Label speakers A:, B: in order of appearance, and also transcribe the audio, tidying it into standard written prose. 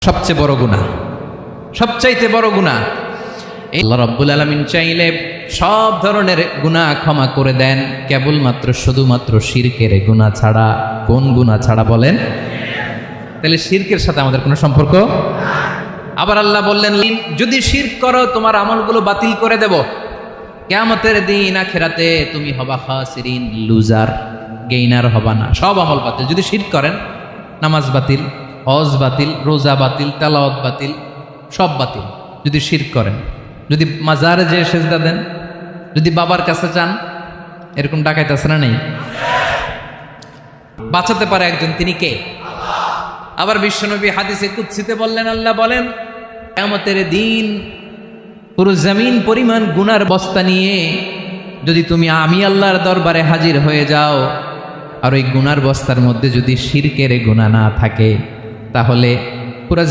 A: সবচেয়ে বড় গুনাহ, সবচাইতে বড় গুনাহ। আল্লাহ রাব্বুল আলামিন চাইলে সব ধরনের গুনাহ ক্ষমা করে দেন, কেবলমাত্র শুধুমাত্র শিরকের গুনাহ ছাড়া। কোন গুনাহ ছাড়া বলেন? তাহলে শিরকের সাথে আমাদের কোনো সম্পর্ক। আবার আল্লাহ বললেন, যদি শিরক করো তোমার আমলগুলো বাতিল করে দেব। কিয়ামতের দিন আখিরাতে তুমি হবা খাসিরিন, লুজার, গেইনার হবা না। সব আমল বাতিল যদি শিরক করেন। নামাজ বাতিল, হজ বাতিল, রোজা বাতিল, তেলাওয়াত বাতিল, সব বাতিল যদি শিরক করেন। যদি মাজারে যে সেজদা দেন, যদি বাবার কাছে চান, এরকম ডাকাইতে আছে না নেই? বাঁচাতে পারে একজন, তিনি কে? আবার বিশ্বনবী হাদিসে কুদসিতে বললেন, আল্লাহ বলেন কিয়ামতের দিন পুরো জমিন পরিমাণ গুনার বস্তা নিয়ে যদি তুমি আমি আল্লাহর দরবারে হাজির হয়ে যাও, আর ওই গুনার বস্তার মধ্যে যদি শিরকের গুনাহ না থাকে, তাহলে পুরো